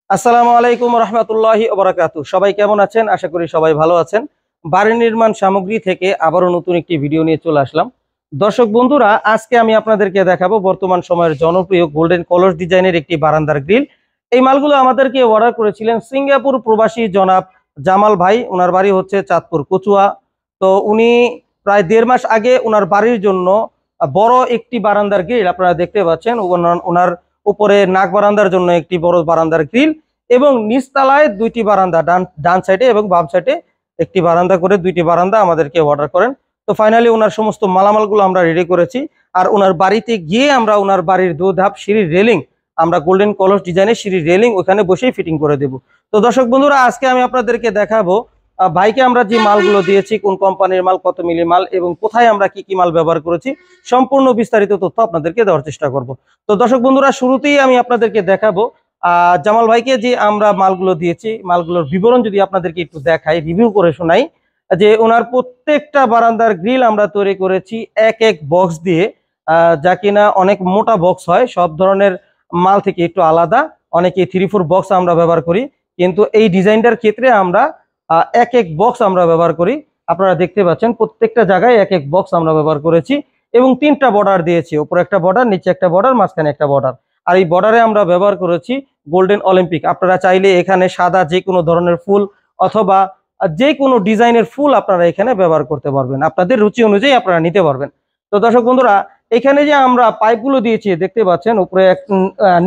আসসালামু আলাইকুম রহমতুল্লাহি ওয়া বারাকাতুহু। সবাই কেমন আছেন? আশা করি সবাই ভালো আছেন। বাড়ি নির্মাণ সামগ্রী থেকে আবারও নতুন একটি ভিডিও নিয়ে চলে আসলাম। দর্শক বন্ধুরা, আজকে আমি আপনাদেরকে দেখাবো বর্তমান সময়ের জনপ্রিয় গোল্ডেন কলস ডিজাইনের একটি বারান্দার গ্রিল। এই মালগুলো আমাদেরকে অর্ডার করেছিলেন সিঙ্গাপুর প্রবাসী জনাব জামাল ভাই। ওনার বাড়ি হচ্ছে চাঁদপুর কচুয়া। তো উনি প্রায় 1.5 মাস আগে ওনার বাড়ির জন্য বড় একটি বারান্দার গ্রিল আপনারা দেখতে পাচ্ছেন। ওনার উপরে নাক বারান্দার জন্য একটি বড় বারান্দার গ্রিল এবং নিচতলায় 2টি বারান্দা, ডান সাইডে এবং বাম সাইডে একটি বারান্দা করে 2টি বারান্দা আমাদেরকে অর্ডার করেন। তো ফাইনালি ওনার সমস্ত মালামালগুলো আমরা রেডি করেছি। আর ওনার বাড়িতে গিয়ে আমরা ওনার বাড়ির 2 ধাপ সিঁড়ির রেলিং, আমরা গোল্ডেন কলস ডিজাইনের সিঁড়ির রেলিং ওখানে বসেই ফিটিং করে দেব। তো দর্শক বন্ধুরা, আজকে আমি আপনাদেরকে দেখাবো ভাইকে আমরা যে মালগুলো দিয়েছি, কোন কোম্পানির মাল, কত মিলি মাল এবং কোথায় আমরা কি কি মাল ব্যবহার করেছি, সম্পূর্ণ বিস্তারিত তথ্য আপনাদেরকে দেওয়ার চেষ্টা করব। তো দর্শক বন্ধুরা, শুরুতেই আমি আপনাদেরকে দেখাবো জামাল ভাইকে যে আমরা মালগুলো দিয়েছি, মালগুলোর বিবরণ যদি আপনাদেরকে একটু দেখাই, রিভিউ করে শোনাই। যে ওনার প্রত্যেকটা বারান্দার গ্রিল আমরা তৈরি করেছি এক এক বক্স দিয়ে, যা কিনা অনেক মোটা বক্স হয়, সব ধরনের মাল থেকে একটু আলাদা। অনেকে 3-4 বক্স আমরা ব্যবহার করি, কিন্তু এই ডিজাইনটার ক্ষেত্রে আমরা এক এক বক্স আমরা ব্যবহার করি। আপনারা দেখতে পাচ্ছেন প্রত্যেকটা জায়গায় এক এক বক্স আমরা ব্যবহার করেছি এবং 3টা বর্ডার দিয়েছি, উপরে একটা বর্ডার, নিচে একটা বর্ডার, মাঝখানে একটা বর্ডার। আর এই বর্ডারে আমরা ব্যবহার করেছি গোল্ডেন অলিম্পিক। আপনারা চাইলে এখানে সাদা যে কোনো ধরনের ফুল অথবা যে কোনো ডিজাইনের ফুল আপনারা এখানে ব্যবহার করতে পারবেন, আপনাদের রুচি অনুযায়ী আপনারা নিতে পারবেন। তো দর্শক বন্ধুরা, এখানে যে আমরা পাইপগুলো দিয়েছি দেখতে পাচ্ছেন, উপরে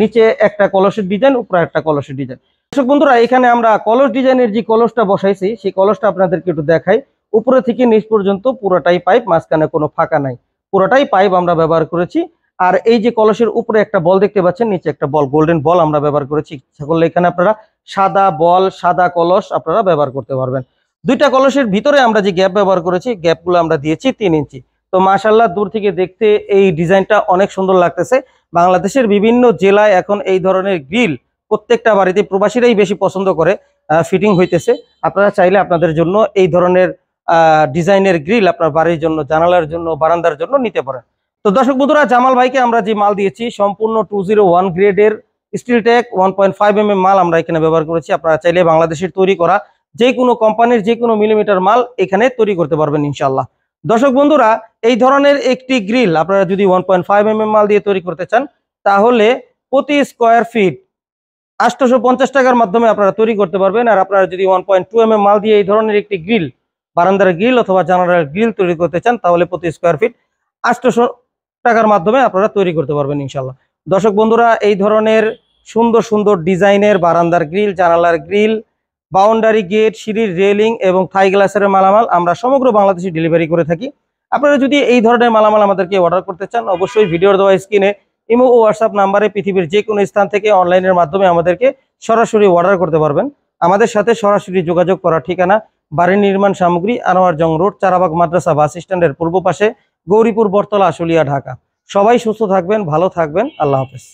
নিচে একটা কলসের ডিজাইন, উপরে একটা কলসের ডিজাইন। দর্শক বন্ধুরা, এখানে আমরা কলস ডিজাইনের যে কলসটা বসাইছি সেই কলসটা আপনাদেরকে একটু দেখাই। উপরে থেকে নিচ পর্যন্ত পুরোটাই পাইপ, মাঝখানে কোনো ফাঁকা নাই, পুরোটাই পাইপ আমরা ব্যবহার করেছি। আর এই যে কলসের উপরে একটা বল দেখতে পাচ্ছেন, নিচে একটা বল, গোল্ডেন বল আমরা ব্যবহার করেছি। ইচ্ছা করলে এখানে আপনারা সাদা বল, সাদা কলস আপনারা ব্যবহার করতে পারবেন। 2টা কলসের ভিতরে আমরা যে গ্যাপ ব্যবহার করেছি, গ্যাপগুলো আমরা দিয়েছি 3 ইঞ্চি। তো মাশাআল্লাহ, দূর থেকে দেখতে এই ডিজাইনটা অনেক সুন্দর লাগতেছে। বাংলাদেশের বিভিন্ন জেলায় এখন এই ধরনের গ্রিল প্রত্যেকটা বাড়িতে প্রবাসীরাই বেশি পছন্দ করে, ফিটিং হইতেছে। আপনারা চাইলে আপনাদের জন্য এই ধরনের ডিজাইনের গ্রিল আপনার বাড়ির জন্য, জানালার জন্য, বারান্দার জন্য নিতে পারেন। তো দর্শক বন্ধুরা, জামাল ভাইকে আমরা যে মাল দিয়েছি সম্পূর্ণ 201 গ্রেডের স্টিল ট্যাগ 1.5 mm মাল আমরা এখানে ব্যবহার করেছি। আপনারা চাইলে বাংলাদেশের তৈরি করা যে কোনো কোম্পানির যে কোনো মিলিমিটার মাল এখানে তৈরি করতে পারবেন ইনশাল্লাহ। দর্শক বন্ধুরা, এই ধরনের একটি গ্রিল আপনারা যদি 1.5 mm মাল দিয়ে তৈরি করতে চান, তাহলে প্রতি স্কোয়ার ফিট 850 টাকার মাধ্যমে আপনারা তৈরি করতে পারবেন। আর আপনারা যদি 1.2 mm মাল দিয়ে এই ধরনের একটি গ্রিল, বারান্দার গ্রিল অথবা জানালার গ্রিল তৈরি করতে চান, তাহলে প্রতি স্কোয়ার ফিট 800 টাকার মাধ্যমে আপনারা তৈরি করতে পারবেন ইনশাল্লাহ। দর্শক বন্ধুরা, এই ধরনের সুন্দর সুন্দর ডিজাইনের বারান্দার গ্রিল, জানালার গ্রিল, বাউন্ডারি গেট, সিঁড়ির রেলিং এবং থাই গ্লাসের মালামাল আমরা সমগ্র বাংলাদেশে ডেলিভারি করে থাকি। আপনারা যদি এই ধরনের মালামাল আমাদেরকে অর্ডার করতে চান, অবশ্যই ভিডিওর দেওয়া স্ক্রিনে ইমো ও হোয়াটসঅ্যাপ নাম্বারে পৃথিবীর যে কোনো স্থান থেকে অনলাইনের মাধ্যমে আমাদেরকে সরাসরি অর্ডার করতে পারবেন। আমাদের সাথে সরাসরি যোগাযোগ করার ঠিকানা বাড়ি নির্মাণ সামগ্রী, আনোয়ার জং রোড, চারাবাগ মাদ্রাসা বাস স্ট্যান্ডের পূর্ব পাশে, গৌরীপুর, বটতলা, আশুলিয়া, ঢাকা। সবাই সুস্থ থাকবেন, ভালো থাকবেন। আল্লাহ হাফেজ।